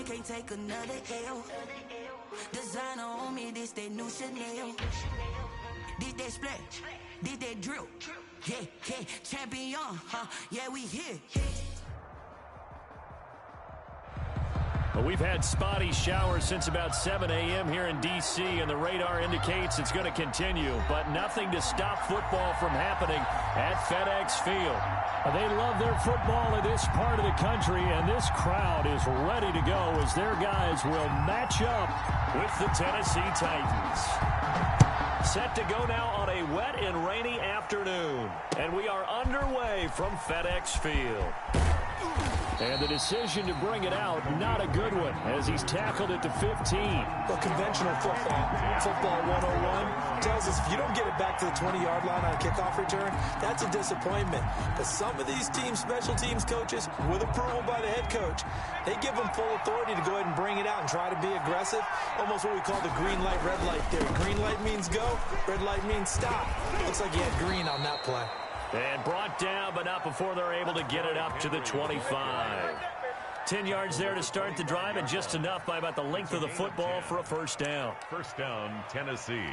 can't take another L. Designer on me, this that new Chanel. This that splash, this that drill. Yeah, yeah, champion, huh? Yeah, we here. Well, we've had spotty showers since about 7 a.m. here in D.C., and the radar indicates it's going to continue, but nothing to stop football from happening at FedEx Field. They love their football in this part of the country, and this crowd is ready to go as their guys will match up with the Tennessee Titans. Set to go now on a wet and rainy afternoon, and we are underway from FedEx Field. And the decision to bring it out, not a good one, as he's tackled it to 15. Well, conventional football 101, tells us if you don't get it back to the 20-yard line on a kickoff return, that's a disappointment. But some of these special teams coaches, with approval by the head coach, they give them full authority to go ahead and bring it out and try to be aggressive. Almost what we call the green light, red light theory. Green light means go, red light means stop. Looks like he had green on that play. And brought down, but not before they're able to get it up to the 25. 10 yards there to start the drive, and just enough by about the length of the football for a first down. First down, Tennessee.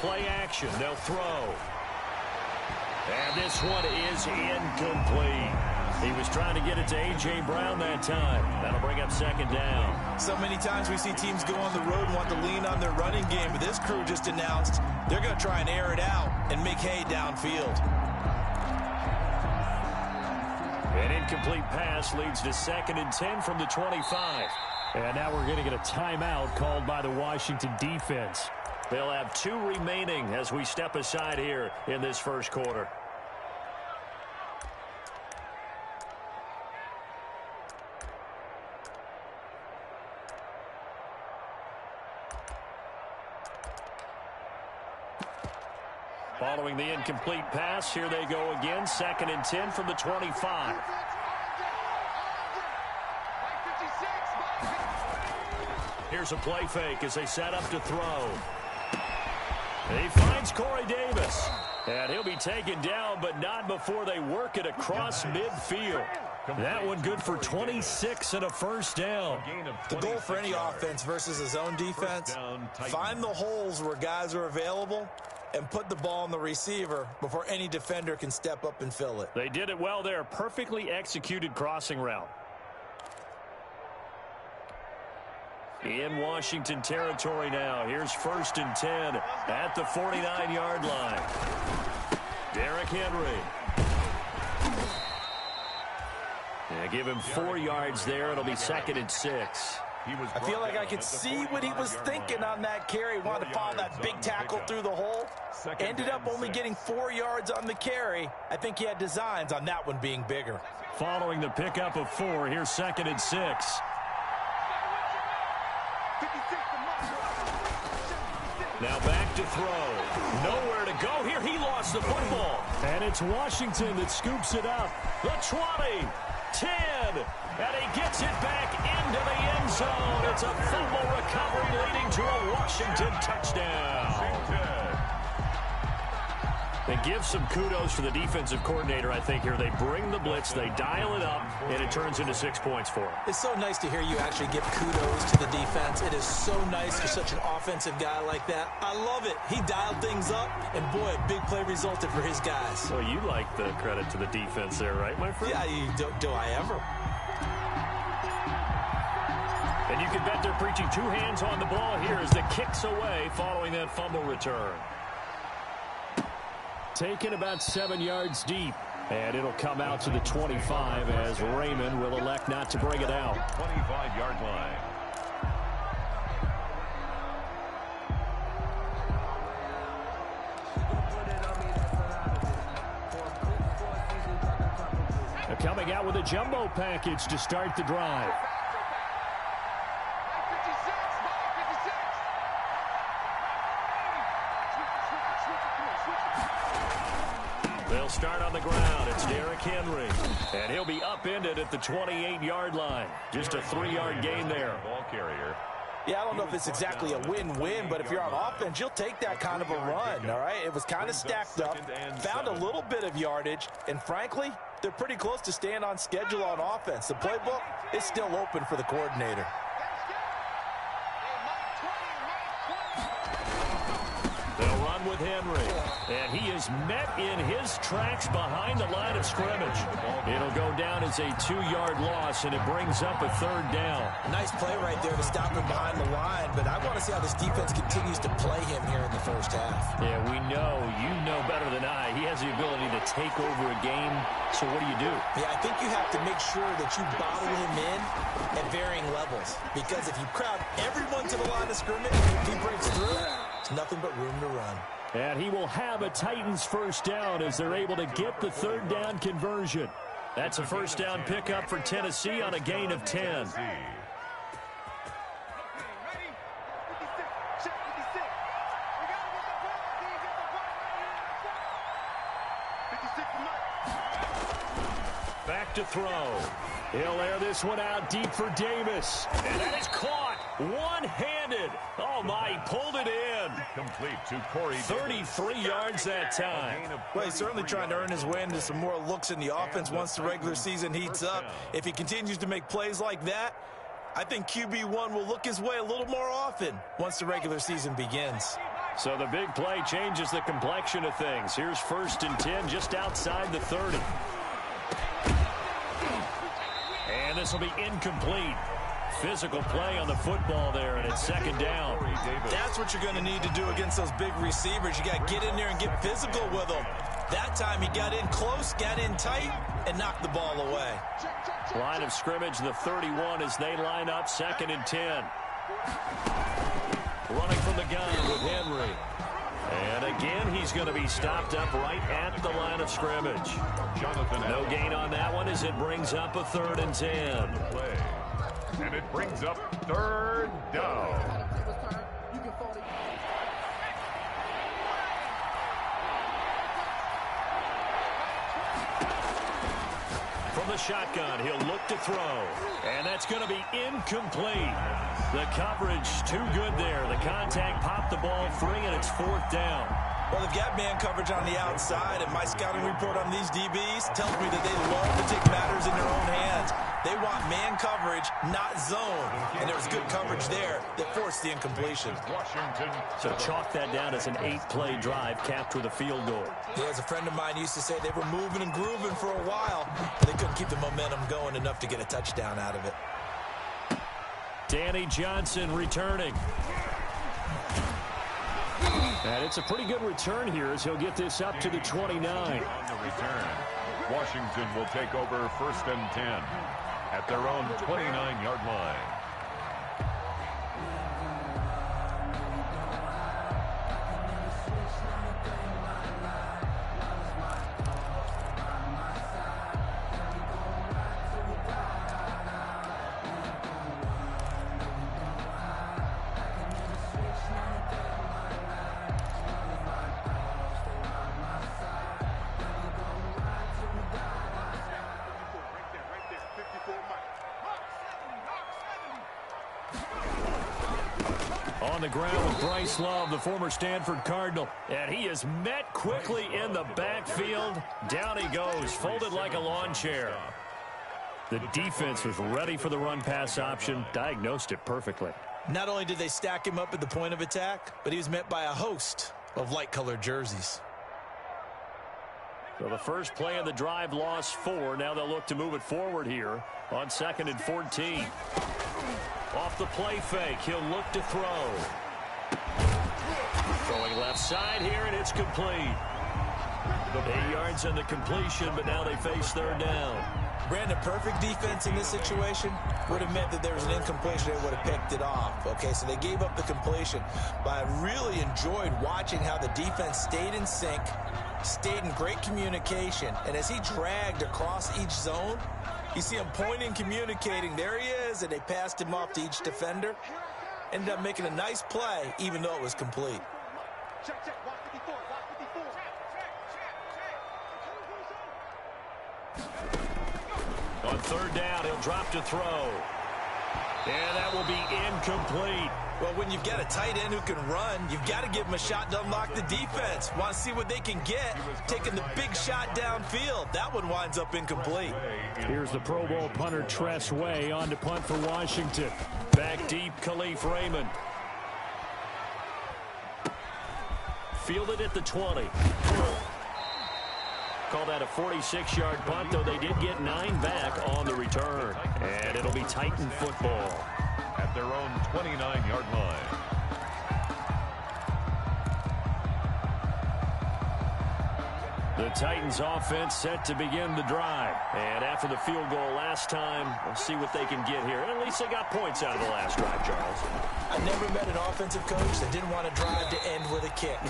Play action, they'll throw. And this one is incomplete. He was trying to get it to A.J. Brown that time. That'll bring up second down. So many times we see teams go on the road and want to lean on their running game, but this crew just announced they're going to try and air it out and make hay downfield. An incomplete pass leads to second and 10 from the 25. And now we're going to get a timeout called by the Washington defense. They'll have 2 remaining as we step aside here in this first quarter. Following the incomplete pass, here they go again. Second and 10 from the 25. Here's a play fake as they set up to throw. He finds Corey Davis. And he'll be taken down, but not before they work it across midfield. That one good for 26 and a first down. The goal for any offense versus a zone defense, find the holes where guys are available and put the ball on the receiver before any defender can step up and fill it. They did it well there. Perfectly executed crossing route. In Washington territory now. Here's first and 10 at the 49-yard line. Derrick Henry. Yeah, give him 4 yards there. It'll be second and 6. I feel like I could see what he was thinking on that carry. Wanted to follow that big tackle through the hole. Ended up only getting 4 yards on the carry. I think he had designs on that one being bigger. Following the pickup of 4, here's second and 6. Now back to throw. Nowhere to go here. He lost the football. And it's Washington that scoops it up. The 20, 10, and he gets it back into the end zone. It's a fumble recovery leading to a Washington touchdown. They give some kudos to the defensive coordinator, I think, here. They bring the blitz, they dial it up, and it turns into 6 points for them. It's so nice to hear you actually give kudos to the defense. It is so nice for such an offensive guy like that. I love it. He dialed things up, and boy, a big play resulted for his guys. Well, you like the credit to the defense there, right, my friend? Yeah, do I ever? And you can bet they're preaching 2 hands on the ball here as the kick's away following that fumble return. Taken about 7 yards deep. And it'll come out to the 25 as Raymond will elect not to bring it out. 25-yard line. They're coming out with a jumbo package to start the drive. They'll start on the ground. It's Derrick Henry. And he'll be upended at the 28-yard line. Just a 3-yard gain there. Ball carrier. Yeah, I don't know if it's exactly a win-win, but if you're on offense, you'll take that kind of a run, all right? It was kind of stacked up, found a little bit of yardage, and frankly, they're pretty close to staying on schedule on offense. The playbook is still open for the coordinator. They'll run with Henry, and he is met in his tracks behind the line of scrimmage. It'll go down as a 2-yard loss, and it brings up a 3rd down. Nice play right there to stop him behind the line, but I want to see how this defense continues to play him here in the first half. Yeah, we know, you know better than I, he has the ability to take over a game, so what do? Yeah, I think you have to make sure that you bottle him in at varying levels, because if you crowd everyone to the line of scrimmage, if he breaks through, it's nothing but room to run. And he will have a Titans first down as they're able to get the 3rd down conversion. That's a first down pickup for Tennessee on a gain of 10. Back to throw. He'll air this one out deep for Davis. And that is caught one-handed. Oh, my, he pulled it in. Complete to Corey. 33 yards that time. Well, he's certainly trying to earn his way into some more looks in the offense once the regular season heats up. If he continues to make plays like that, I think QB1 will look his way a little more often once the regular season begins. So the big play changes the complexion of things. Here's 1st and 10 just outside the 30. And this will be incomplete. Physical play on the football there, and it's 2nd down. That's what you're going to need to do against those big receivers. You got to get in there and get physical with them. That time he got in close, got in tight, and knocked the ball away. Line of scrimmage, the 31 as they line up, 2nd and 10. Running from the gun with Henry. And again, he's going to be stopped up right at the line of scrimmage. No gain on that one as it brings up a 3rd and 10. And it brings up 3rd down. From the shotgun, he'll look to throw. And that's going to be incomplete. The coverage too good there. The contact popped the ball free, and it's 4th down. Well, they've got man coverage on the outside, and my scouting report on these DBs tells me that they love to take matters in their own hands. They want man coverage, not zone. And there was good coverage there that forced the incompletion. So chalk that down as an 8-play drive capped with a field goal. Yeah, as a friend of mine used to say, they were moving and grooving for a while, but they couldn't keep the momentum going enough to get a touchdown out of it. Danny Johnson returning. And it's a pretty good return here as he'll get this up to the 29. On the return, Washington will take over 1st and 10 at their own 29-yard line. On the ground with Bryce Love, the former Stanford Cardinal. And he is met quickly in the backfield. Down he goes, folded like a lawn chair. The defense was ready for the run-pass option, diagnosed it perfectly. Not only did they stack him up at the point of attack, but he was met by a host of light-colored jerseys. So the first play of the drive lost 4. Now they'll look to move it forward here on 2nd and 14. Off the play fake, he'll look to throw. Throwing left side here, and it's complete. 8 yards on the completion, but now they face 3rd down. Brandon, perfect defense in this situation would have meant that there was an incompletion. They would have picked it off. Okay, so they gave up the completion. But I really enjoyed watching how the defense stayed in sync, stayed in great communication. And as he dragged across each zone, you see him pointing, communicating. There he is, and they passed him off to each defender. Ended up making a nice play, even though it was complete. On third down, he'll drop to throw. And that will be incomplete. Well, when you've got a tight end who can run, you've got to give him a shot to unlock the defense. Want to see what they can get, taking the big shot downfield. That one winds up incomplete. Here's the Pro Bowl punter Tress Way on to punt for Washington. Back deep, Khalif Raymond. Fielded at the 20. Call that a 46-yard punt, though they did get 9 back on the return. And it'll be Titan football at their own 29-yard line. The Titans offense set to begin the drive. And after the field goal last time, we'll see what they can get here. And at least they got points out of the last drive, Charles. I never met an offensive coach that didn't want to drive to end with a kick.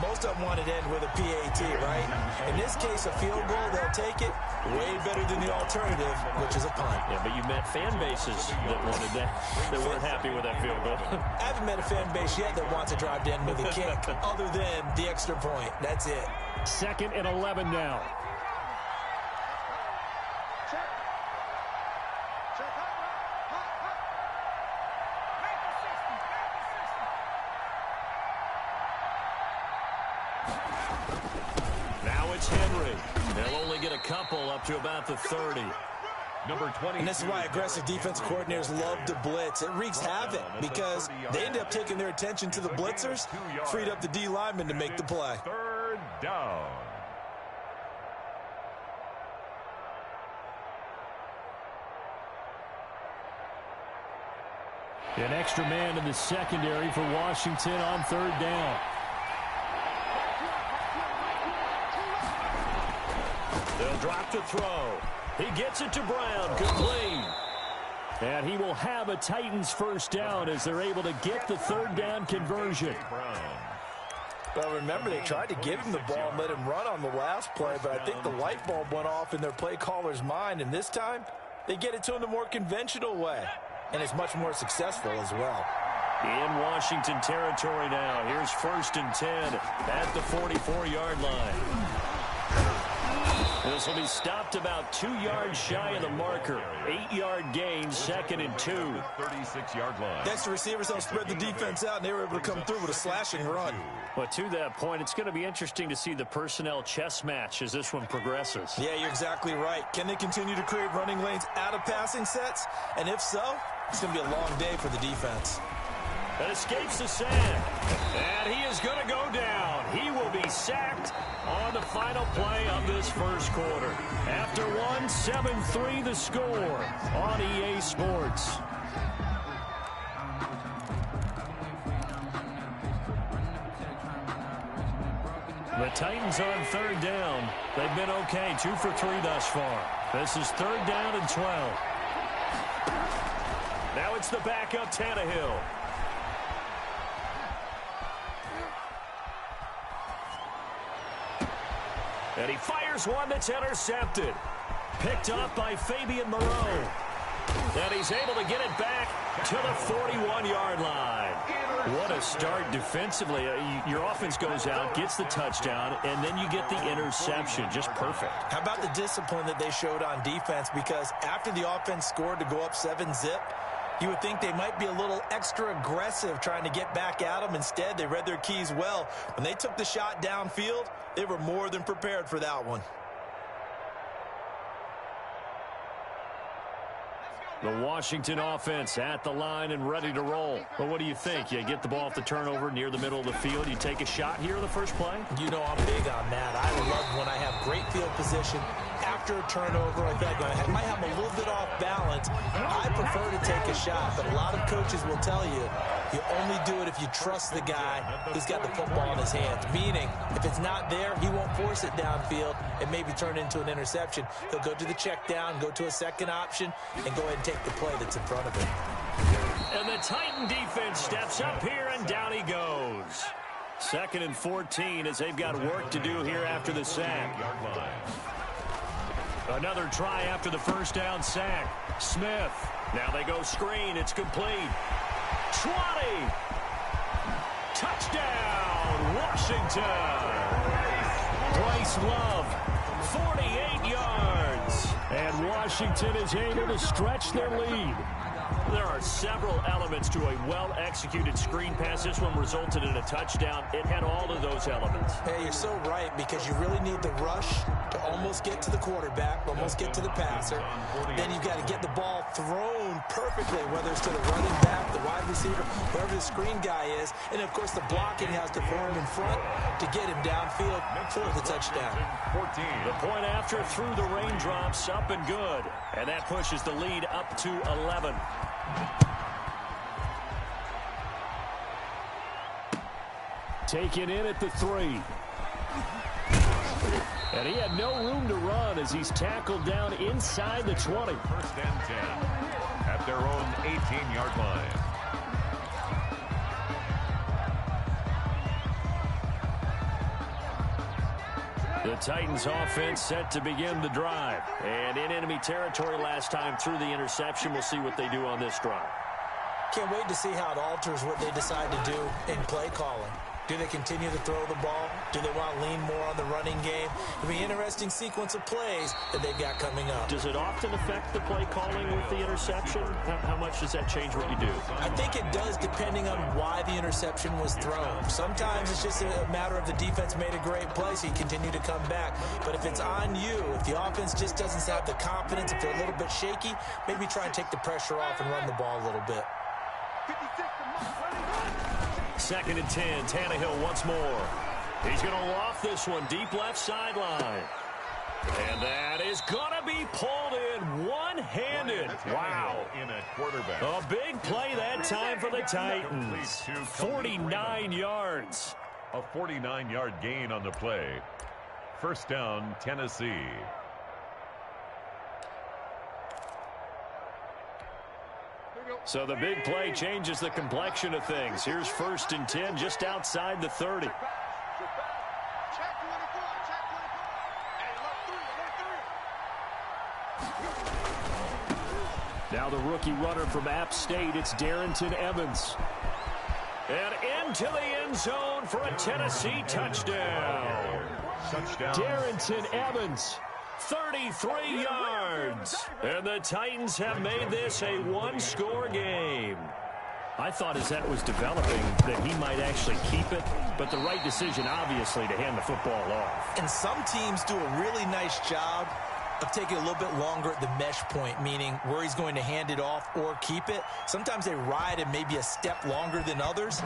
Most of them wanted to end with a PAT, right? In this case, a field goal, they'll take it. Way better than the alternative, which is a punt. Yeah, but you met fan bases that wanted that, that weren't happy with that field goal. I haven't met a fan base yet that wants to drive to end with a kick, other than the extra point. That's it. 2nd and 11 now. Now it's Henry. They'll only get a couple up to about the 30. Number 20. And this is why aggressive defensive coordinators love to blitz. It wreaks havoc because they end up taking their attention to the blitzers, freed up the D lineman to make the play. 3rd down. An extra man in the secondary for Washington on 3rd down. They'll drop to throw. He gets it to Brown. Complete. And he will have a Titans first down as they're able to get the 3rd down conversion. Well, remember, they tried to give him the ball and let him run on the last play, but I think the light bulb went off in their play caller's mind, and this time they get it to him the more conventional way, and it's much more successful as well. In Washington territory now. Here's 1st and 10 at the 44-yard line. This will be stopped about 2 yards shy of the marker. 8-yard gain, 2nd and 2. 36-yard line. Next, the receivers don't spread the defense out, and they were able to come through with a slashing run. But to that point, it's going to be interesting to see the personnel chess match as this one progresses. Yeah, you're exactly right. Can they continue to create running lanes out of passing sets? And if so, it's going to be a long day for the defense. That escapes the sand. And he is going to go down. He will be sacked on the final play of this first quarter. After 7-3 the score on EA Sports. The Titans on 3rd down. They've been okay, 2 for 3 thus far. This is 3rd down and 12. Now it's the backup Tannehill. And he fires one that's intercepted. Picked up by Fabian Moreau. And he's able to get it back to the 41-yard line. What a start defensively. Your offense goes out, gets the touchdown, and then you get the interception. Just perfect. How about the discipline that they showed on defense? Because after the offense scored to go up 7-zip, you would think they might be a little extra aggressive trying to get back at them. Instead, they read their keys well. When they took the shot downfield, they were more than prepared for that one. The Washington offense at the line and ready to roll. But what do you think? You get the ball off the turnover near the middle of the field. You take a shot here in the first play? You know I'm big on that. I love when I have great field position. After a turnover, I feel like I might have a little bit off balance. I prefer to take a shot, but a lot of coaches will tell you, you only do it if you trust the guy who's got the football in his hands. Meaning, if it's not there, he won't force it downfield and maybe turn it into an interception. He'll go to the check down, go to a second option, and go ahead and take the play that's in front of him. And the Titan defense steps up here, and down he goes. 2nd and 14 as they've got work to do here after the sack. Another try after the first down sack. Smith. Now they go screen. It's complete. 20. Touchdown, Washington. Bryce Love, 48 yards. And Washington is able to stretch their lead. There are several elements to a well-executed screen pass. This one resulted in a touchdown. It had all of those elements. Hey, you're so right, because you really need the rush to almost get to the quarterback, almost get to the passer. Then you've got to get the ball thrown perfectly, whether it's to the running back, the wide receiver, whoever the screen guy is. And, of course, the blocking has to form in front to get him downfield for the touchdown. 14. The point after through the raindrops, up and good. And that pushes the lead up to 11. Taken in at the 3. And he had no room to run as he's tackled down inside the 20. First and 10 at their own 18-yard line. The Titans offense set to begin the drive. And in enemy territory last time through the interception. We'll see what they do on this drive. Can't wait to see how it alters what they decide to do in play calling. Do they continue to throw the ball? Do they want to lean more on the running game? It'll be an interesting sequence of plays that they've got coming up. Does it often affect the play calling with the interception? How much does that change what you do? I think it does, depending on why the interception was thrown. Sometimes it's just a matter of the defense made a great play, so you continue to come back. But if it's on you, if the offense just doesn't have the confidence, if they're a little bit shaky, maybe try and take the pressure off and run the ball a little bit. 2nd and 10. Tannehill once more. He's going to loft this one deep left sideline. And that is going to be pulled in one-handed. Wow. In at quarterback. A big play that time for the Titans. 49 yards. A 49-yard gain on the play. First down, Tennessee. So the big play changes the complexion of things. Here's 1st and 10 just outside the 30. Now the rookie runner from App State, it's Darrington Evans. And into the end zone for a Tennessee touchdown. Darrington Evans. 33 yards. And the Titans have made this a one-score game. I thought as that was developing that he might actually keep it, but the right decision, obviously, to hand the football off. And some teams do a really nice job of taking a little bit longer at the mesh point, meaning where he's going to hand it off or keep it. Sometimes they ride him maybe a step longer than others.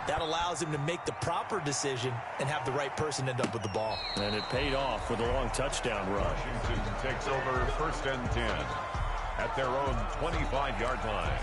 That allows him to make the proper decision and have the right person end up with the ball. And it paid off with a long touchdown run. Washington takes over 1st and 10 at their own 25-yard line.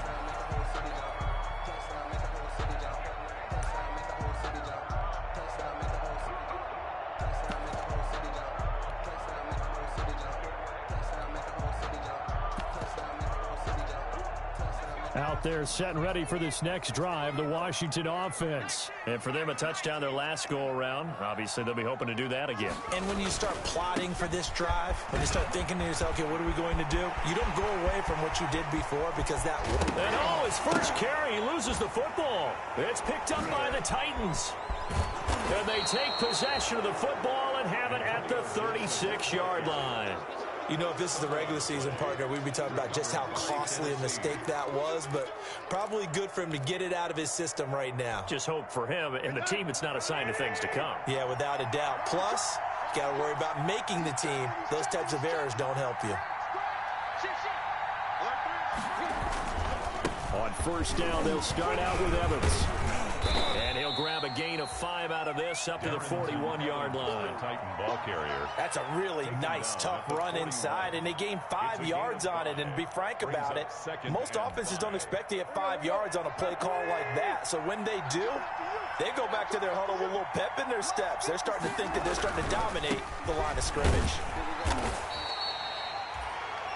Out there set and ready for this next drive, the Washington offense. And for them, a touchdown their last go-around. Obviously, they'll be hoping to do that again. And when you start plotting for this drive, when you start thinking to yourself, okay, what are we going to do? You don't go away from what you did before because that worked. And his first carry, he loses the football. It's picked up by the Titans. And they take possession of the football and have it at the 36-yard line. You know, if this is the regular season, partner, we'd be talking about just how costly a mistake that was, but probably good for him to get it out of his system right now. Just hope for him and the team it's not a sign of things to come. Yeah, without a doubt. Plus, you got to worry about making the team. Those types of errors don't help you. On 1st down, they'll start out with Evans. And he'll grab a gain of 5 out of this up to the 41-yard line. Titan ball carrier. That's a really nice, tough run inside, and they gained 5 yards on it. And to be frank about it, most offenses don't expect to get 5 yards on a play call like that. So when they do, they go back to their huddle with a little pep in their steps. They're starting to think that they're starting to dominate the line of scrimmage.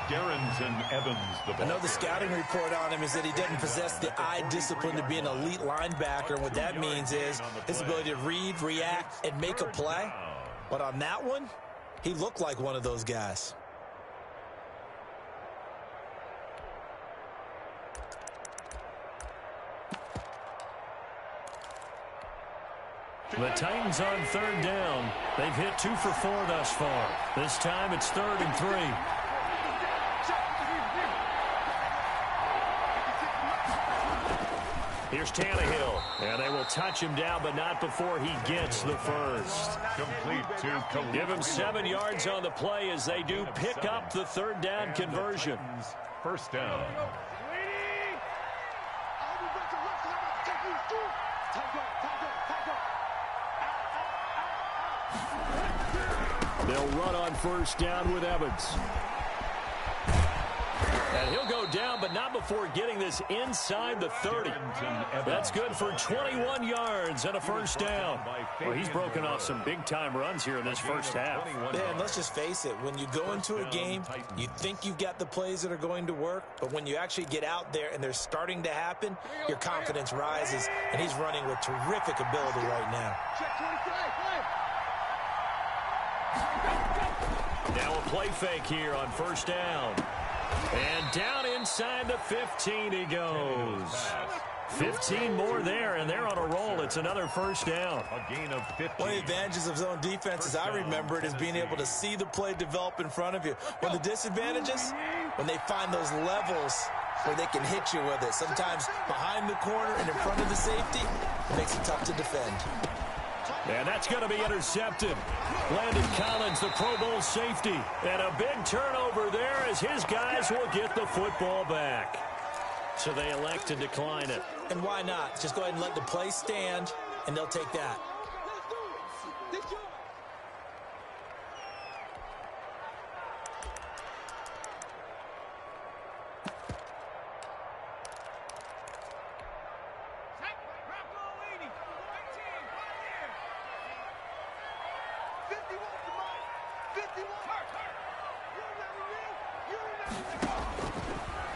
Darrington Evans, the ball. I know the scouting report on him is that he doesn't possess the eye discipline to be an elite linebacker. What that means is his ability to read, react, and make a play. But on that one, he looked like one of those guys. The Titans on 3rd down. They've hit 2 for 4 thus far. This time it's 3rd and 3. Here's Tannehill, and they will touch him down, but not before he gets the first. Complete to Khalil. Give him 7 yards on the play as they do pick up the third down conversion. First down. They'll run on first down with Evans. And he'll go down, but not before getting this inside the 30. That's good for 21 yards and a first down. Well, he's broken off some big-time runs here in this first half. Man, let's just face it. When you go into a game, you think you've got the plays that are going to work, but when you actually get out there and they're starting to happen, your confidence rises, and he's running with terrific ability right now. Now a play fake here on first down. And down inside the 15 he goes. 15 more there, and they're on a roll. It's another first down. A gain of 15. One of the advantages of zone defense, as I remember it, is being able to see the play develop in front of you. One of the disadvantages, when they find those levels where they can hit you with it. Sometimes behind the corner and in front of the safety, it makes it tough to defend. And that's going to be intercepted. Landon Collins, the Pro Bowl safety. And a big turnover there as his guys will get the football back. So they elect to decline it. And why not? Just go ahead and let the play stand, and they'll take that.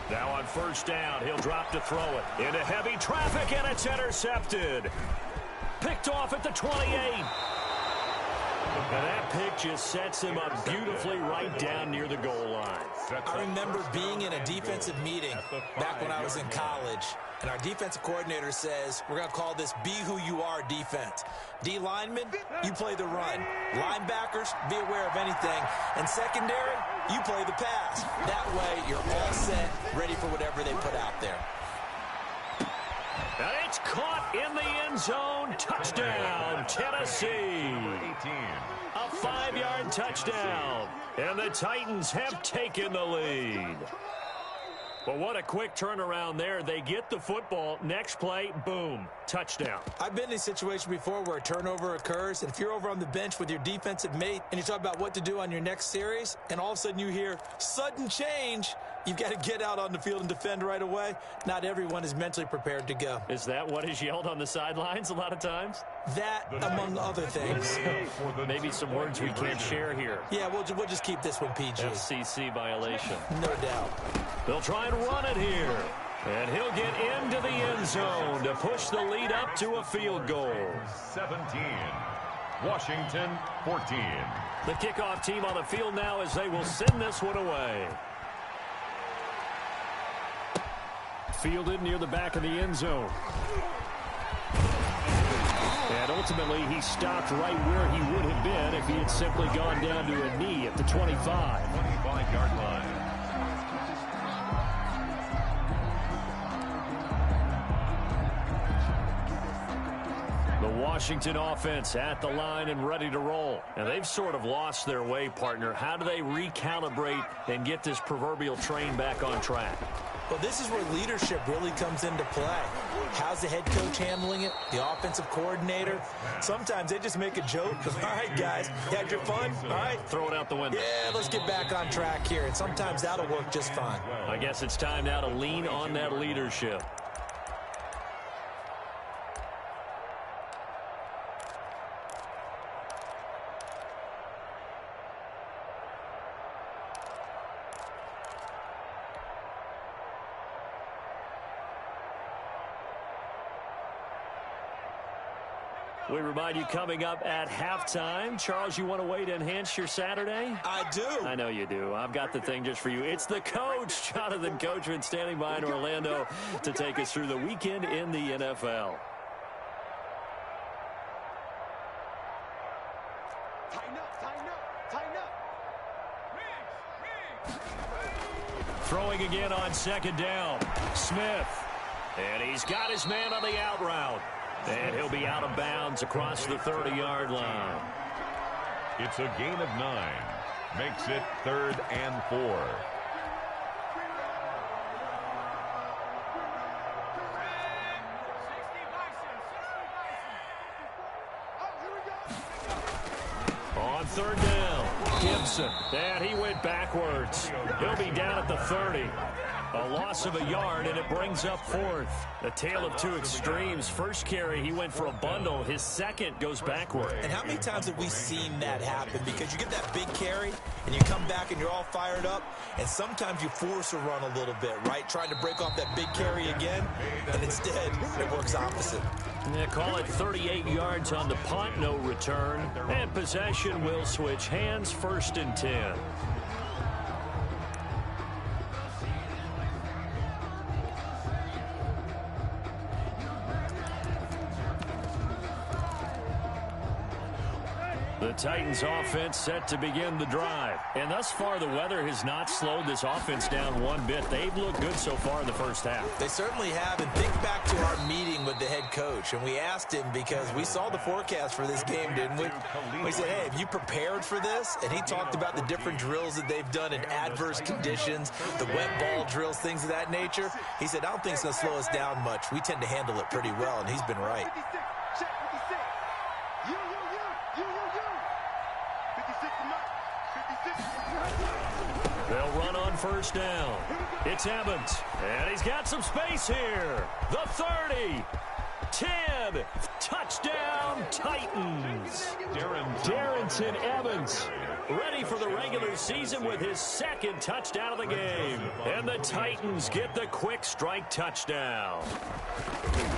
Now on first down, he'll drop to throw it. Into heavy traffic, and it's intercepted. Picked off at the 28. And that pick just sets him up beautifully right down near the goal line. I remember being in a defensive meeting back when I was in college, and our defensive coordinator says, we're going to call this Be Who You Are defense. D linemen, you play the run. Linebackers, be aware of anything. And secondary, you play the pass. That way, you're all set, ready for whatever they put out there. And it's caught in the end zone. Touchdown, Tennessee. A 5-yard touchdown. And the Titans have taken the lead. But what a quick turnaround there. They get the football. Next play, boom, touchdown. I've been in a situation before where a turnover occurs, and if you're over on the bench with your defensive mate and you talk about what to do on your next series, and all of a sudden you hear sudden change, you've got to get out on the field and defend right away. Not everyone is mentally prepared to go. Is that what is yelled on the sidelines a lot of times? That, among other things. Maybe some words we can't share here. Yeah, we'll just keep this one PG. FCC violation. No doubt. They'll try and run it here. And he'll get into the end zone to push the lead up to a field goal. 17. Washington, 14. The kickoff team on the field now as they will send this one away. Fielded near the back of the end zone. And ultimately, he stopped right where he would have been if he had simply gone down to a knee at the 25. 25-yard line. The Washington offense at the line and ready to roll. And they've sort of lost their way, partner. How do they recalibrate and get this proverbial train back on track? Well, this is where leadership really comes into play. How's the head coach handling it? The offensive coordinator? Sometimes they just make a joke. All right, guys, you had your fun? All right. Throw it out the window. Yeah, let's get back on track here. And sometimes that'll work just fine. I guess it's time now to lean on that leadership. We remind you coming up at halftime. Charles, you want a way to enhance your Saturday? I do. I know you do. I've got the thing just for you. It's the coach, Jonathan Coachman, standing by in Orlando to take us through the weekend in the NFL. Tighten up, tighten up, tighten up. Throwing again on second down. Smith. And he's got his man on the out route. And he'll be out of bounds across the 30-yard line. It's a gain of 9. Makes it 3rd and 4. On 3rd down, Gibson. And he went backwards. He'll be down at the 30. A loss of a yard, and it brings up 4th. A tale of two extremes. First carry, he went for a bundle. His second goes backward. And how many times have we seen that happen? Because you get that big carry, and you come back and you're all fired up, and sometimes you force a run a little bit, right? Trying to break off that big carry again, and instead it works opposite. Yeah, call it 38 yards on the punt, no return. And possession will switch hands, 1st and 10. The Titans offense set to begin the drive. And thus far, the weather has not slowed this offense down one bit. They've looked good so far in the first half. They certainly have. And think back to our meeting with the head coach. And we asked him because we saw the forecast for this game, didn't we? We said, hey, have you prepared for this? And he talked about the different drills that they've done in adverse conditions, the wet ball drills, things of that nature. He said, I don't think it's going to slow us down much. We tend to handle it pretty well, and he's been right. They'll run on 1st down. It's Evans. And he's got some space here. The 30. 10. Touchdown, Titans. Darrington Evans ready for the regular season with his 2nd touchdown of the game. And the Titans get the quick strike touchdown.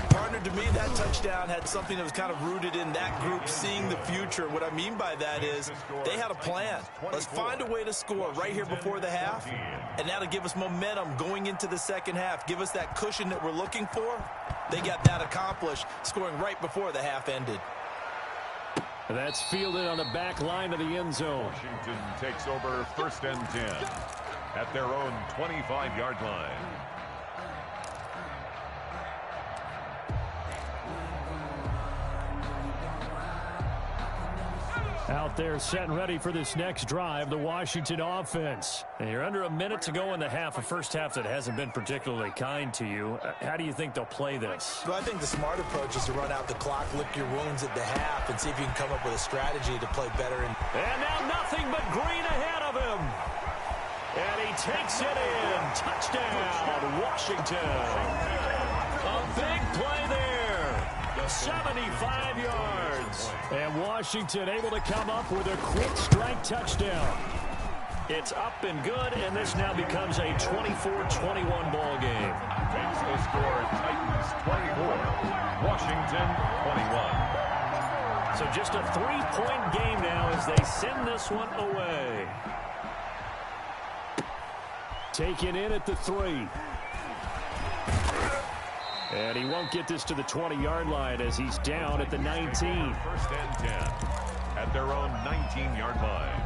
Partner, to me, that touchdown had something that was kind of rooted in that group seeing the future. What I mean by that is they had a plan. Let's find a way to score right here before the half, and that'll give us momentum going into the second half, give us that cushion that we're looking for. They got that accomplished, scoring right before the half ended. That's fielded on the back line of the end zone. Washington takes over 1st and 10 at their own 25-yard line. Out there set and ready for this next drive, the Washington offense. And you're under a minute to go in the half, a first half that hasn't been particularly kind to you. How do you think they'll play this? Well, I think the smart approach is to run out the clock, lick your wounds at the half, and see if you can come up with a strategy to play better. And now nothing but green ahead of him. And he takes it in. Touchdown, Washington. A big play there. 75 yards. And Washington able to come up with a quick strike touchdown. It's up and good, and this now becomes a 24-21 ball game. Makes the score Titans 24, Washington 21. So just a 3-point game now as they send this one away. Taken in at the 3. And he won't get this to the 20-yard line as he's down at the 19. 1st and 10 at their own 19-yard line.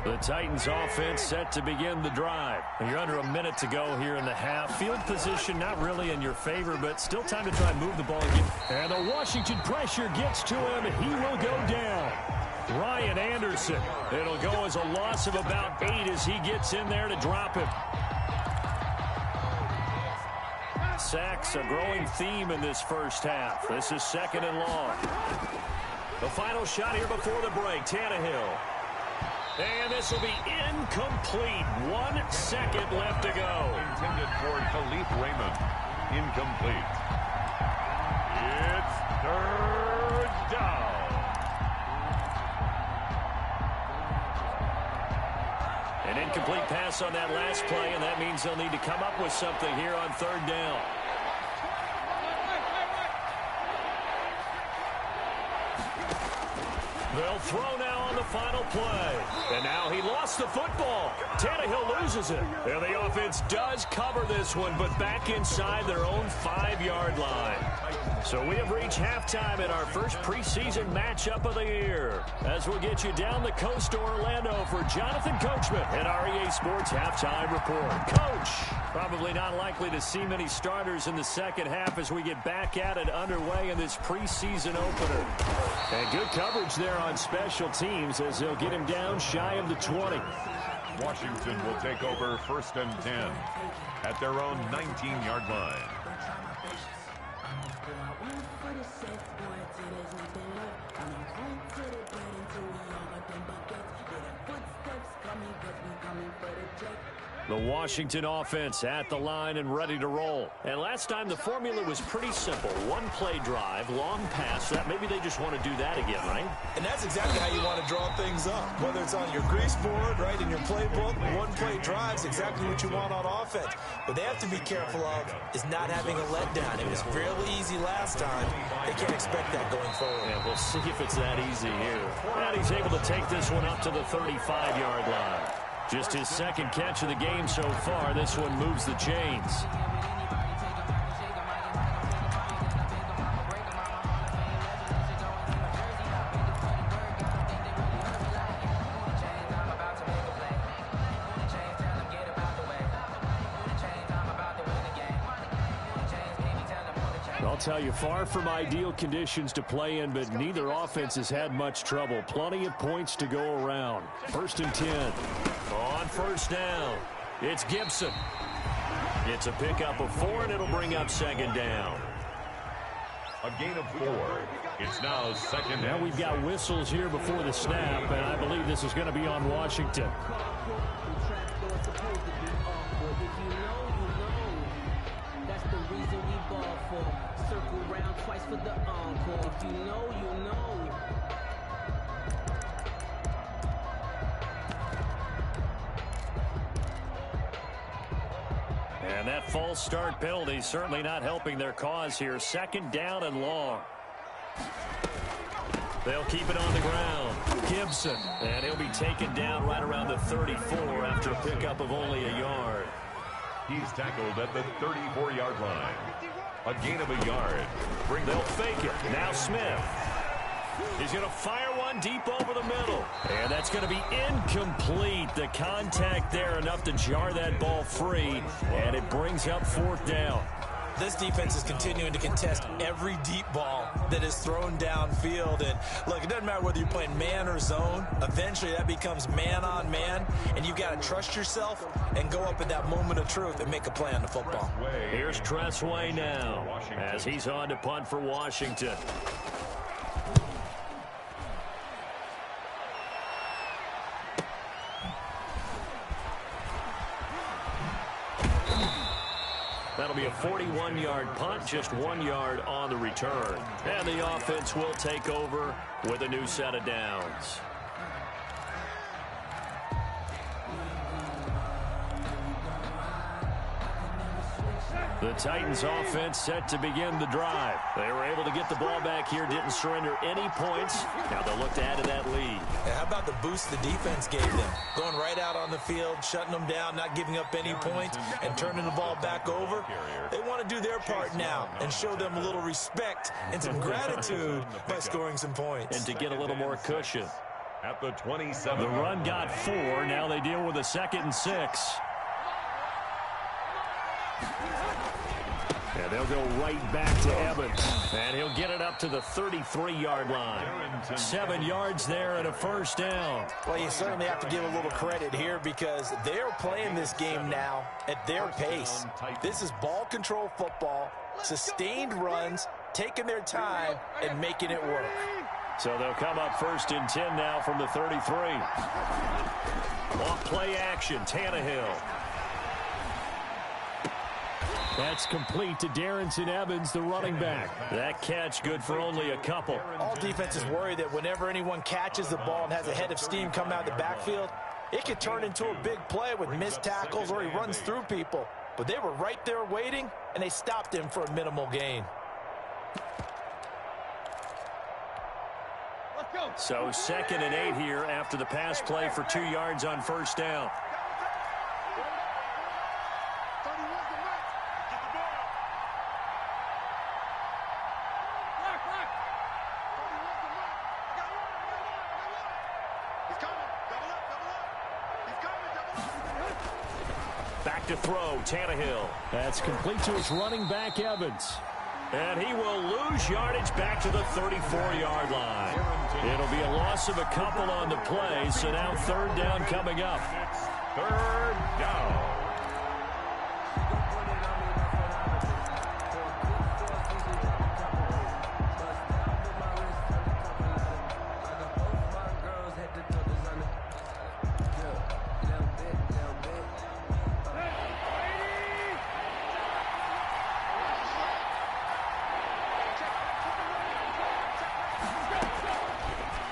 The Titans offense set to begin the drive. You're under a minute to go here in the half. Field position not really in your favor, but still time to try and move the ball again. And the Washington pressure gets to him. He will go down. Ryan Anderson. It'll go as a loss of about 8 as he gets in there to drop him. Sacks a growing theme in this first half. This is 2nd and long. The final shot here before the break. Tannehill. And this will be incomplete. 1 second left to go. Intended for Khalif Raymond. Incomplete. It's 3rd down. An incomplete pass on that last play, and that means they'll need to come up with something here on 3rd down. They'll throw now on the final play. And now he lost the football. Tannehill loses it. And the offense does cover this one, but back inside their own 5-yard line. So we have reached halftime in our first preseason matchup of the year. As we'll get you down the coast to Orlando for Jonathan Coachman at REA Sports Halftime Report. Coach, probably not likely to see many starters in the second half as we get back at it underway in this preseason opener. And good coverage there on special teams as they'll get him down shy of the 20. Washington will take over 1st and 10 at their own 19-yard line. The Washington offense at the line and ready to roll. And last time the formula was pretty simple. One play drive, long pass. That maybe they just want to do that again, right? And that's exactly how you want to draw things up. Whether it's on your grease board, right, in your playbook, one play drive is exactly what you want on offense. What they have to be careful of is not having a letdown. It was fairly easy last time. They can't expect that going forward. Yeah, we'll see if it's that easy here. And he's able to take this one up to the 35-yard line. Just his second catch of the game so far. This one moves the chains. I'll tell you, far from ideal conditions to play in, but neither offense has had much trouble. Plenty of points to go around. 1st and 10. On 1st down, it's Gibson. It's a pickup of 4, and it'll bring up 2nd down. A gain of 4. It's now 2nd Now down. we've got whistles here before the snap, and I believe this is going to be on Washington. For the encore, if you know, you know. And that false start penalty certainly not helping their cause here. 2nd down and long. They'll keep it on the ground. Gibson, and he'll be taken down right around the 34 after a pickup of only a yard. He's tackled at the 34-yard line. A gain of a yard. They'll fake it. Now Smith. He's going to fire one deep over the middle. And that's going to be incomplete. The contact there enough to jar that ball free. And it brings up 4th down. This defense is continuing to contest every deep ball that is thrown downfield. And look, it doesn't matter whether you're playing man or zone. Eventually that becomes man on man, and you've got to trust yourself and go up at that moment of truth and make a play on the football. Here's Tressway now as he's on to punt for Washington. That'll be a 41-yard punt, just 1 yard on the return. And the offense will take over with a new set of downs. The Titans offense set to begin the drive. They were able to get the ball back here, didn't surrender any points. Now they'll look to add to that lead. And how about the boost the defense gave them? Going right out on the field, shutting them down, not giving up any points, and turning the ball back over. They want to do their part now and show them a little respect and some gratitude by scoring some points. And to get a little more cushion. At the 27. The run got 4. Now they deal with a 2nd and 6. And they'll go right back to Evans. And he'll get it up to the 33-yard line. 7 yards there and a 1st down. Well, you certainly have to give a little credit here because they're playing this game now at their pace. This is ball control football, sustained runs, taking their time, and making it work. So they'll come up 1st and 10 now from the 33. Off play action, Tannehill. That's complete to Darrington Evans, the running back. That catch good for only a couple. All defenses worry that whenever anyone catches the ball and has a head of steam come out of the backfield, it could turn into a big play with missed tackles or he runs through people. But they were right there waiting, and they stopped him for a minimal gain. So 2nd and 8 here after the pass play for 2 yards on 1st down. back to throw, Tannehill. That's complete to his running back, Evans. And he will lose yardage back to the 34-yard line. It'll be a loss of a couple on the play, so now third down coming up. Third down.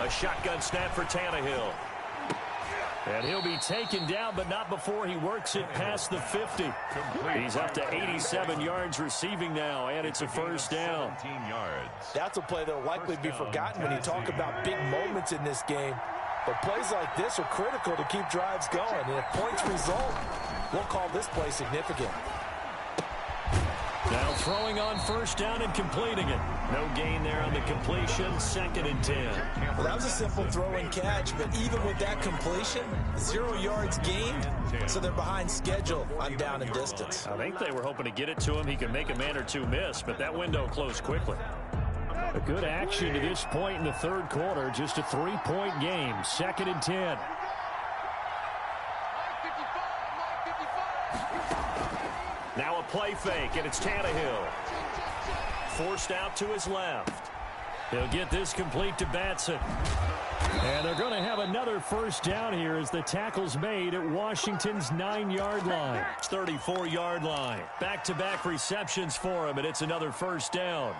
A shotgun snap for Tannehill. And he'll be taken down, but not before he works it past the 50. He's up to 87 yards receiving now, and it's a first down. 17 yards. That's a play that will likely be forgotten when you talk about big moments in this game. But plays like this are critical to keep drives going. And if points result, we'll call this play significant. Now throwing on first down and completing it. No gain there on the completion, 2nd and 10. Well, that was a simple throw and catch, but even with that completion, 0 yards gained, so they're behind schedule on down and distance. I think they were hoping to get it to him. He could make a man or two miss, but that window closed quickly. A good action to this point in the third quarter. Just a 3-point game, 2nd and 10. Now a play fake, and it's Tannehill. Forced out to his left. He'll get this complete to Batson. And they're going to have another first down here as the tackle's made at Washington's 9-yard line. 34-yard line. Back-to-back receptions for him, and it's another first down.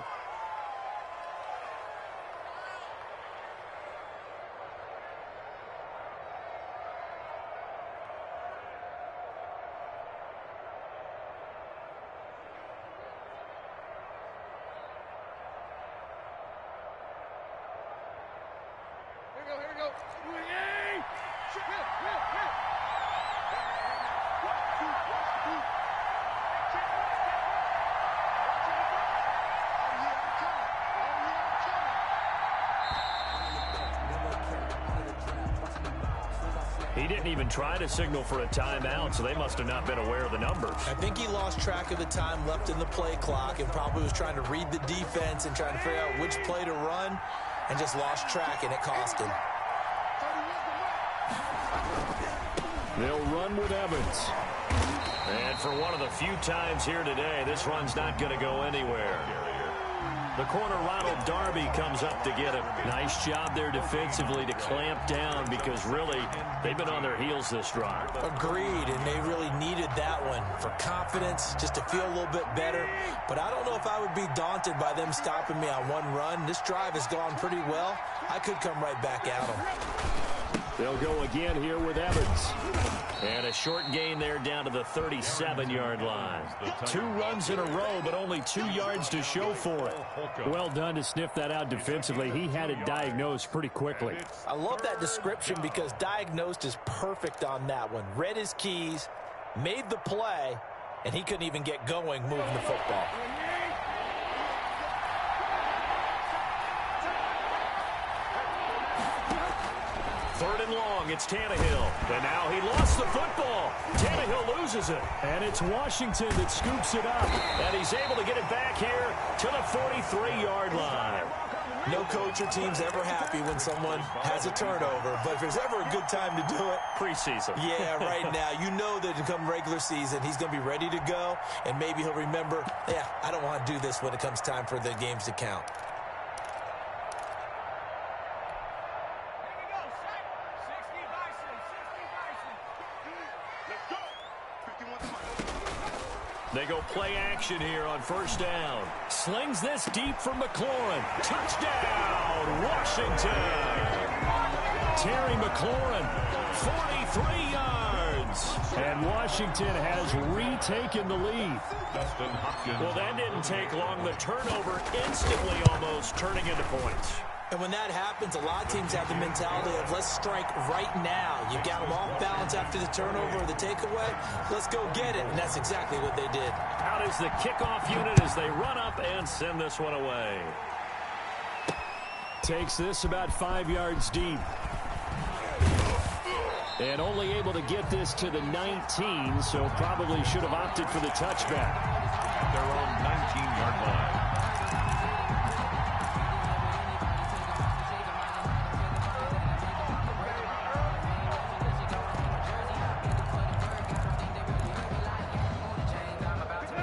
He didn't even try to signal for a timeout, so they must have not been aware of the numbers. I think he lost track of the time left in the play clock and probably was trying to read the defense and trying to figure out which play to run and just lost track, and it cost him. They'll run with Evans. And for one of the few times here today, this run's not going to go anywhere. The corner, Ronald Darby, comes up to get him. Nice job there defensively to clamp down because really they've been on their heels this drive. Agreed, and they really needed that one for confidence, just to feel a little bit better. But I don't know if I would be daunted by them stopping me on one run. This drive has gone pretty well. I could come right back at them. They'll go again here with Evans. And a short gain there down to the 37-yard line. 2 runs in a row, but only 2 yards to show for it. Well done to sniff that out defensively. He had it diagnosed pretty quickly. I love that description because diagnosed is perfect on that one. Read his keys, made the play, and he couldn't even get going moving the football. Third and long, it's Tannehill. And now he lost the football. Tannehill loses it. And it's Washington that scoops it up. And he's able to get it back here to the 43-yard line. No coach or team's ever happy when someone has a turnover, but if there's ever a good time to do it, preseason. Yeah, right now. You know that come regular season, he's going to be ready to go, and maybe he'll remember, yeah, I don't want to do this when it comes time for the games to count. They go play action here on first down. Slings this deep from McLaurin. Touchdown, Washington. Terry McLaurin, 43 yards. And Washington has retaken the lead. Well, that didn't take long. The turnover instantly almost turning into points. And when that happens, a lot of teams have the mentality of let's strike right now. You got them off balance after the turnover or the takeaway. Let's go get it. And that's exactly what they did. Out is the kickoff unit as they run up and send this one away. Takes this about 5 yards deep. And only able to get this to the 19, so probably should have opted for the touchback. At their own 19-yard line.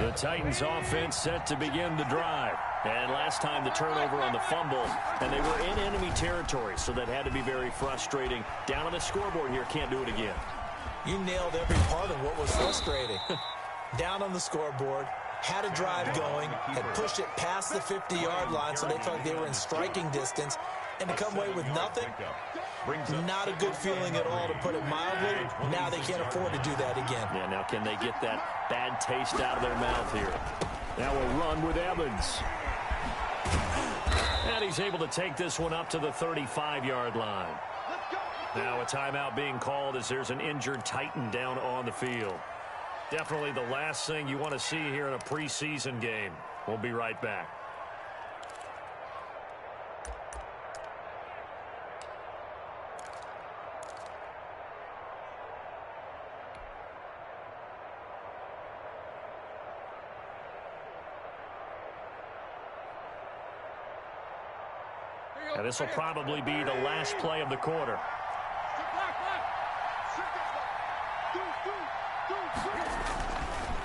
The Titans offense set to begin the drive. And last time the turnover on the fumble, and they were in enemy territory, so that had to be very frustrating. Down on the scoreboard here, can't do it again. You nailed every part of what was frustrating. Down on the scoreboard, had a drive going, had pushed it past the 50-yard line so they felt like they were in striking distance, and to come away with nothing, not a good feeling at all, to put it mildly. Now they can't afford to do that again. Yeah, now can they get that bad taste out of their mouth here? Now a run with Evans. And he's able to take this one up to the 35-yard line. Now a timeout being called as there's an injured Titan down on the field. Definitely the last thing you want to see here in a preseason game. We'll be right back. And this will probably be the last play of the quarter.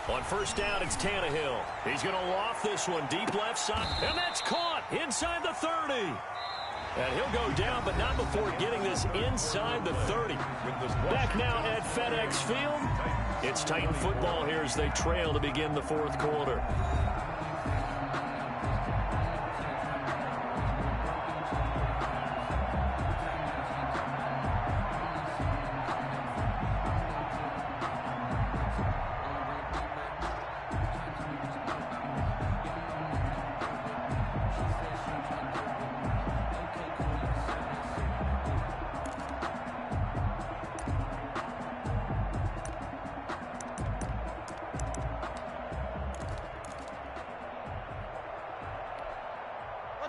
On first down, it's Tannehill. He's going to loft this one deep left side, and that's caught inside the 30. And he'll go down, but not before getting this inside the 30. Back now at FedEx Field. It's Titan football here as they trail to begin the fourth quarter.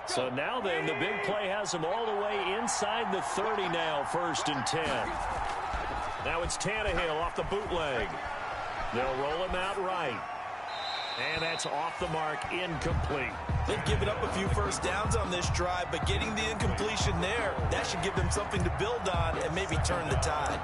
So now then, the big play has them all the way inside the 30 now, 1st and 10. Now it's Tannehill off the bootleg. They'll roll him out right. And that's off the mark, incomplete. They've given up a few first downs on this drive, but getting the incompletion there, that should give them something to build on and maybe turn the tide.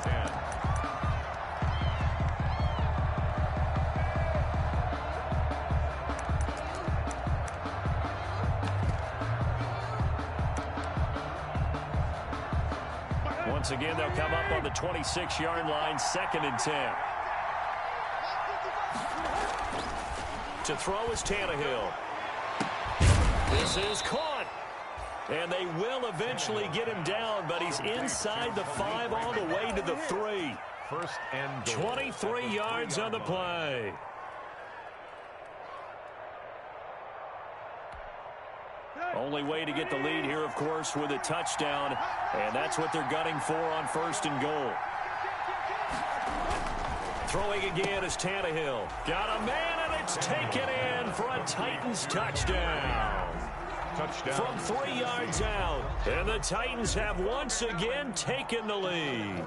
Once again, they'll come up on the 26-yard line, 2nd and 10. To throw is Tannehill. This is caught. And they will eventually get him down, but he's inside the 5 all the way to the 3. First and 23 yards on the play. Only way to get the lead here, of course, with a touchdown. And that's what they're gunning for on 1st and goal. Throwing again is Tannehill. Got a man, and it's taken in for a Titans touchdown. From 3 yards out. And the Titans have once again taken the lead.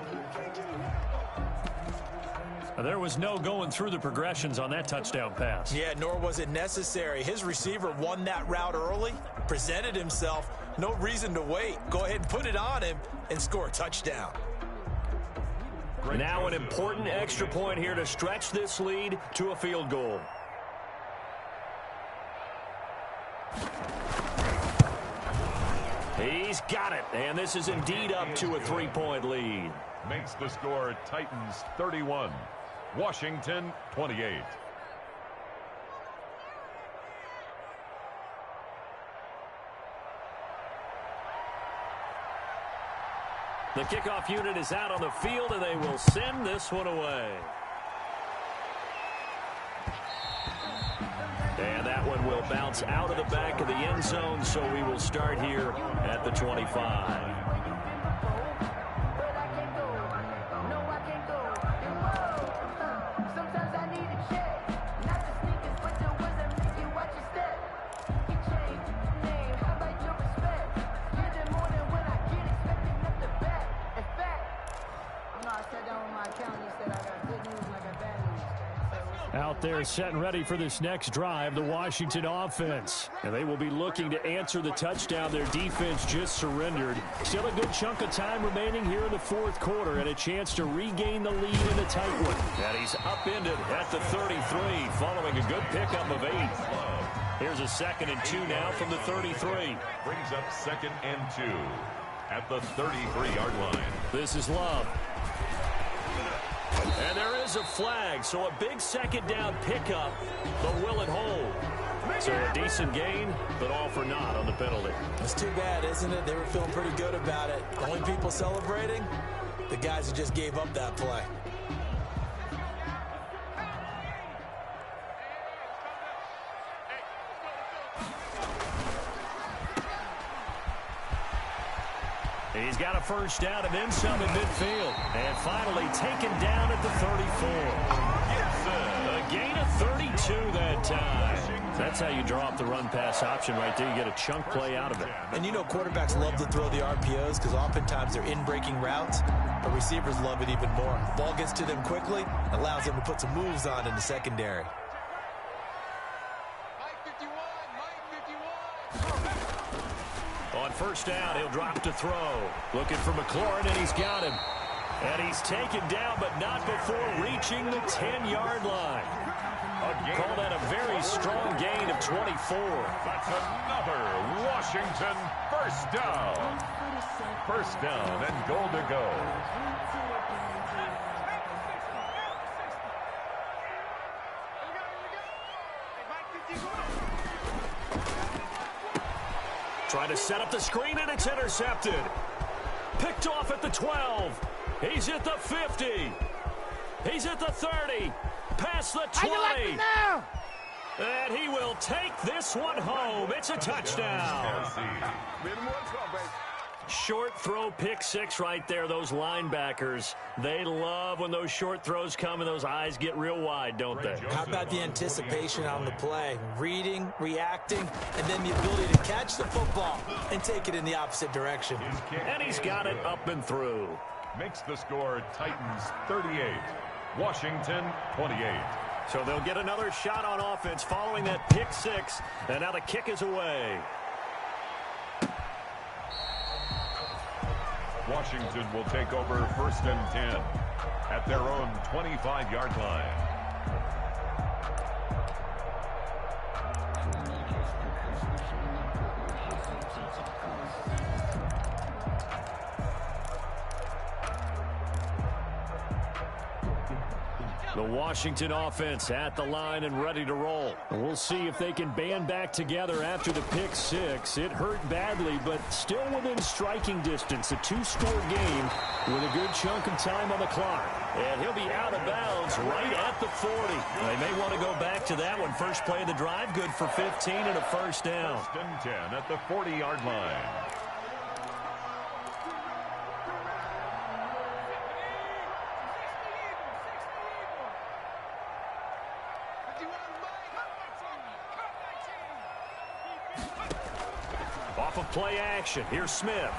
There was no going through the progressions on that touchdown pass. Yeah, nor was it necessary. His receiver won that route early, presented himself. No reason to wait. Go ahead and put it on him and score a touchdown. Now an important extra point here to stretch this lead to a field goal. He's got it, and this is indeed up to a 3-point lead. Makes the score Titans 31, Washington 28. The kickoff unit is out on the field, and they will send this one away. And that one will bounce out of the back of the end zone, so we will start here at the 25. out there setting ready for this next drive, the Washington offense. And they will be looking to answer the touchdown their defense just surrendered. Still a good chunk of time remaining here in the fourth quarter and a chance to regain the lead in a tight one. And he's upended at the 33 following a good pickup of 8. Here's a 2nd and 2 now from the 33. Brings up 2nd and 2 at the 33-yard line. This is Love. And there is a flag, so a big 2nd down pickup, but will it hold? So a decent gain, but all for naught on the penalty. It's too bad, isn't it? They were feeling pretty good about it. The only people celebrating, the guys who just gave up that play. He's got a first down and then some in midfield. And finally taken down at the 34. A gain of 32 that time. That's how you draw up the run-pass option right there. You get a chunk play out of it. And you know quarterbacks love to throw the RPOs because oftentimes they're in-breaking routes. But receivers love it even more. Ball gets to them quickly, allows them to put some moves on in the secondary. On first down, he'll drop to throw. Looking for McLaurin, and he's got him. And he's taken down, but not before reaching the 10-yard line. Call that a very strong gain of 24. That's another Washington first down. First down and goal to go. Trying to set up the screen, and it's intercepted. Picked off at the 12. He's at the 50. He's at the 30. Past the 20. And he will take this one home. It's a touchdown. Short throw, pick 6 right there. Those linebackers, they love when those short throws come and those eyes get real wide, don't they? How about the anticipation on the play? Reading, reacting, and then the ability to catch the football and take it in the opposite direction. And he's got it up and through. Makes the score Titans 38, Washington 28. So they'll get another shot on offense following that pick 6, and now the kick is away. Washington will take over 1st and 10 at their own 25-yard line. The Washington offense at the line and ready to roll. We'll see if they can band back together after the pick 6. It hurt badly, but still within striking distance. A 2-score game with a good chunk of time on the clock. And he'll be out of bounds right at the 40. They may want to go back to that one. First play of the drive, good for 15 and a first down. 1st and 10 at the 40-yard line. Off of play action, here's Smith.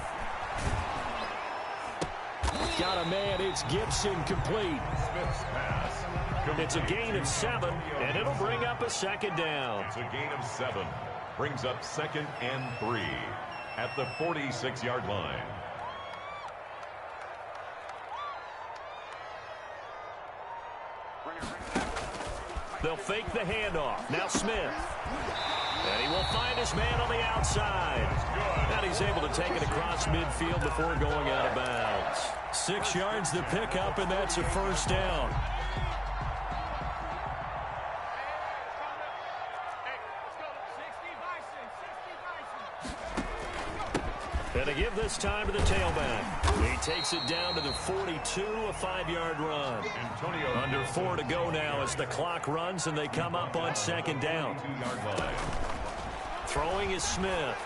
Got a man, it's Gibson, complete. Smith's pass. It's a gain of 7, and it'll bring up a 2nd down. It's a gain of 7. Brings up 2nd and 3 at the 46-yard line. They'll fake the handoff. Now Smith. And he will find his man on the outside. And he's able to take it across midfield before going out of bounds. 6 yards to pick up, and that's a first down. And to give this time to the tailback. He takes it down to the 42, a 5-yard run. Antonio Under 4 to go now as the clock runs and they come up on 2nd down. 2-yard line. Throwing is Smith.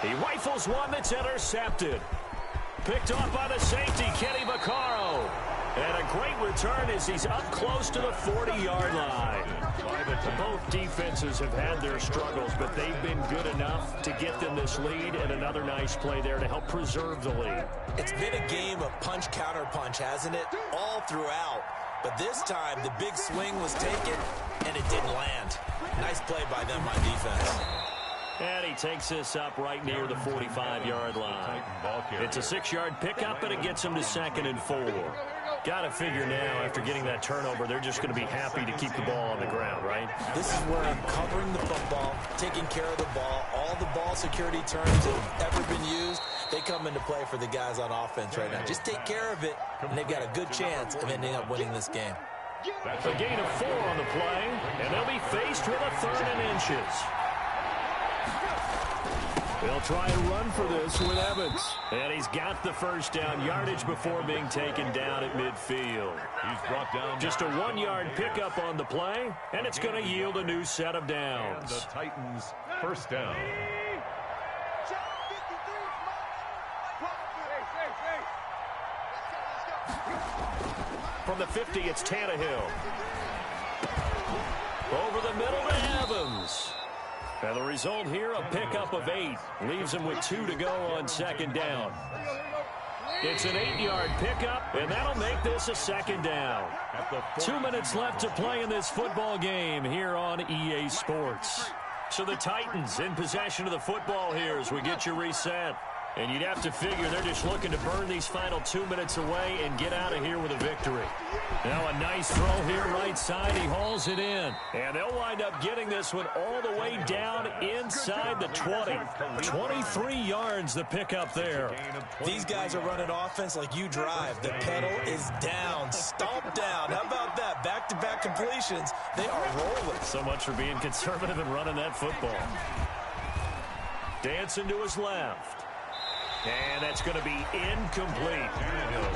He rifles one that's intercepted. Picked off by the safety, Kenny Vaccaro. And a great return as he's up close to the 40-yard line. Both defenses have had their struggles, but they've been good enough to get them this lead, and another nice play there to help preserve the lead. It's been a game of punch-counter-punch, hasn't it? All throughout. But this time, the big swing was taken, and it didn't land. Nice play by them on defense. And he takes this up right near the 45-yard line. It's a 6-yard pickup, and it gets him to 2nd and 4. Got to figure now, after getting that turnover, they're just going to be happy to keep the ball on the ground, right? This is where I'm covering the football, taking care of the ball. All the ball security terms that have ever been used, they come into play for the guys on offense right now. Just take care of it, and they've got a good chance of ending up winning this game. A gain of 4 on the play, and they'll be faced with a 3rd and inches. They'll try and run for this with Evans. And he's got the first down yardage before being taken down at midfield. He's brought down just a 1-yard pickup on the play, and it's going to yield a new set of downs. The Titans first down. From the 50, it's Tannehill. Over the middle to Evans. And the result here, a pickup of 8. Leaves him with 2 to go on 2nd down. It's an 8-yard pickup, and that'll make this a 2nd down. 2 minutes left to play in this football game here on EA Sports. So the Titans in possession of the football here as we get you reset. And you'd have to figure they're just looking to burn these final 2 minutes away and get out of here with a victory. Now a nice throw here right side. He hauls it in. And they'll wind up getting this one all the way down inside the 20. 23 yards the pickup there. These guys are running offense like you drive. The pedal is down. Stomp down. How about that? Back-to-back completions. They are rolling. So much for being conservative and running that football. Dancing to his left. And that's going to be incomplete.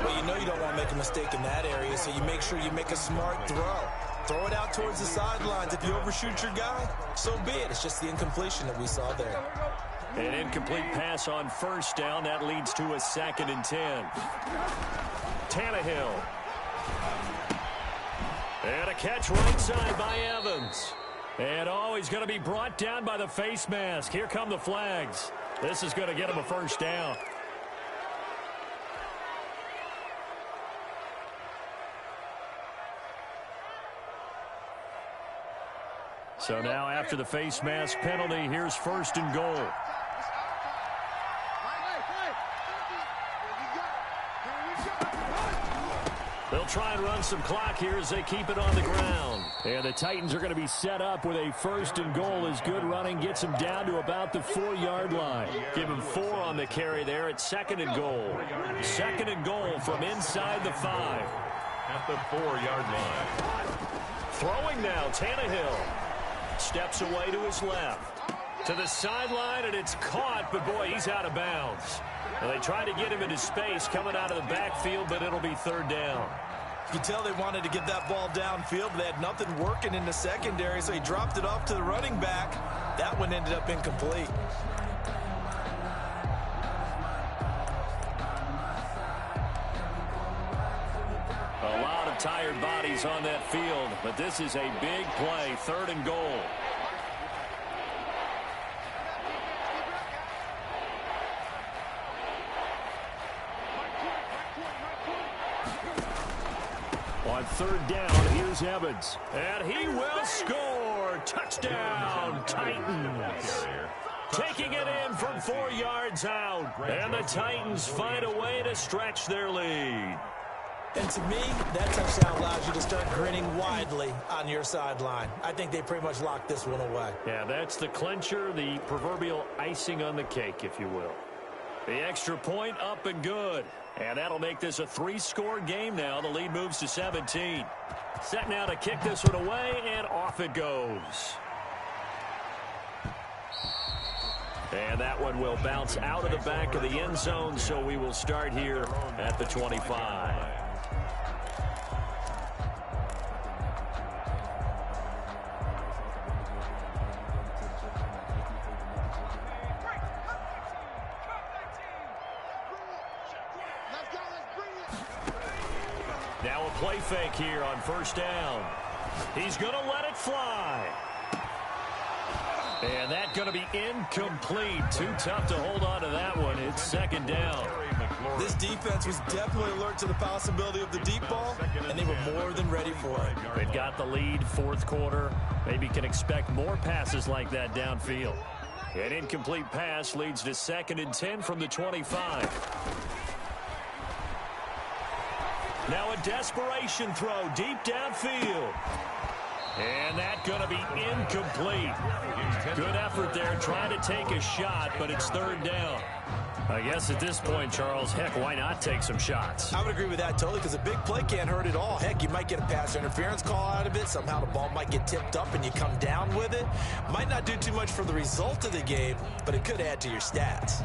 Well, you know you don't want to make a mistake in that area, so you make sure you make a smart throw. Throw it out towards the sidelines. If you overshoot your guy, so be it. It's just the incompletion that we saw there. An incomplete pass on first down. That leads to a 2nd and 10. Tannehill. And a catch right side by Evans. And, he's going to be brought down by the face mask. Here come the flags. This is going to get him a first down. So now after the face mask penalty, here's 1st and goal. They'll try and run some clock here as they keep it on the ground. And the Titans are going to be set up with a 1st and goal as good running gets them down to about the 4-yard line. Give him 4 on the carry there at 2nd and goal. 2nd and goal from inside the 5. At the 4-yard line. Throwing now, Tannehill. Steps away to his left. To the sideline, and it's caught, but boy, he's out of bounds. And they tried to get him into space coming out of the backfield, but it'll be 3rd down. You can tell they wanted to get that ball downfield, but they had nothing working in the secondary, so he dropped it off to the running back. That one ended up incomplete. A lot of tired bodies on that field, but this is a big play, 3rd and goal. On 3rd down, here's Evans. And he will score. Touchdown, Titans. Taking it in from 4 yards out. And the Titans find a way to stretch their lead. And to me, that touchdown allows you to start grinning widely on your sideline. I think they pretty much locked this one away. Yeah, that's the clincher, the proverbial icing on the cake, if you will. The extra point up and good. And that'll make this a 3-score game now. The lead moves to 17. Set now to kick this one away, and off it goes. And that one will bounce out of the back of the end zone, so we will start here at the 25. Now a play fake here on 1st down. He's going to let it fly. And that's going to be incomplete. Too tough to hold on to that one. It's 2nd down. This defense was definitely alert to the possibility of the deep ball, and they were more than ready for it. They've got the lead, fourth quarter. Maybe can expect more passes like that downfield. An incomplete pass leads to 2nd and 10 from the 25. Now a desperation throw deep downfield. And that's going to be incomplete. Good effort there trying to take a shot, but it's 3rd down. I guess at this point, Charles, heck, why not take some shots? I would agree with that totally, because a big play can't hurt at all. Heck, you might get a pass interference call out of it. Somehow the ball might get tipped up and you come down with it. Might not do too much for the result of the game, but it could add to your stats.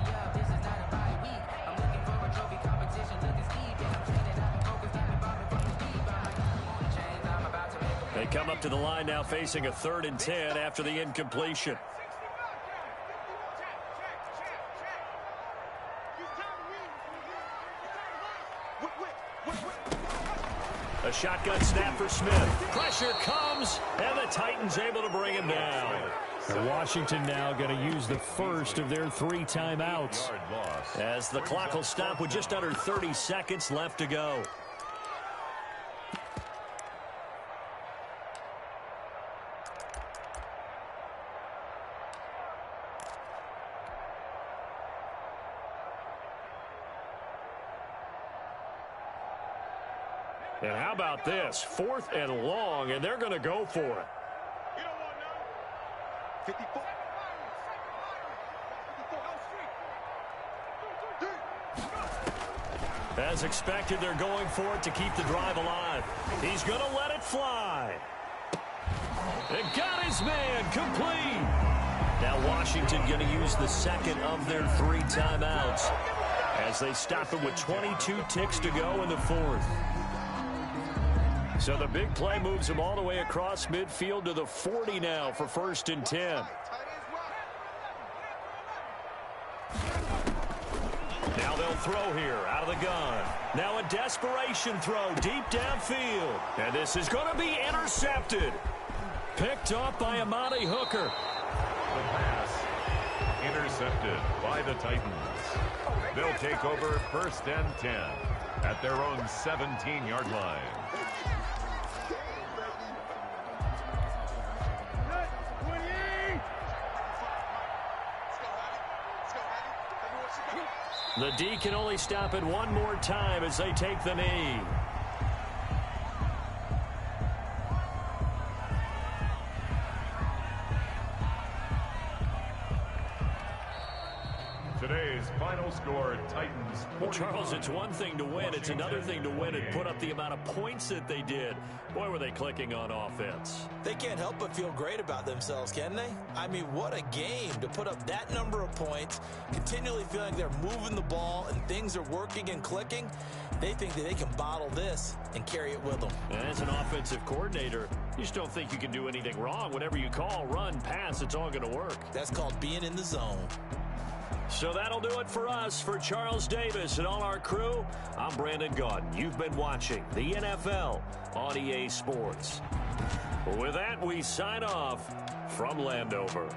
They come up to the line now facing a 3rd and 10 after the incompletion. A shotgun snap for Smith. Pressure comes, and the Titans able to bring him down. And Washington now going to use the first of their 3 timeouts, as the clock will stop with just under 30 seconds left to go. And how about this? 4th and long, and they're going to go for it. 54. As expected, they're going for it to keep the drive alive. He's going to let it fly. It got his man complete. Now Washington going to use the 2nd of their 3 timeouts as they stop it with 22 ticks to go in the 4th. So the big play moves them all the way across midfield to the 40 now for 1st and 10. Now they'll throw here out of the gun. Now a desperation throw deep downfield. And this is going to be intercepted. Picked off by Amani Hooker. The pass intercepted by the Titans. They'll take over 1st and 10 at their own 17-yard line. The D can only stop it one more time as they take the knee. Today's final score, Titans. Well, Charles, it's one thing to win. It's another thing to win and put up the amount of points that they did. Boy, were they clicking on offense. They can't help but feel great about themselves, can they? I mean, what a game to put up that number of points, continually feeling they're moving the ball and things are working and clicking. They think that they can bottle this and carry it with them. And as an offensive coordinator, you just don't think you can do anything wrong. Whatever you call, run, pass, it's all going to work. That's called being in the zone. So that'll do it for us. For Charles Davis and all our crew, I'm Brandon Gaudin. You've been watching the NFL on EA Sports. With that, we sign off from Landover.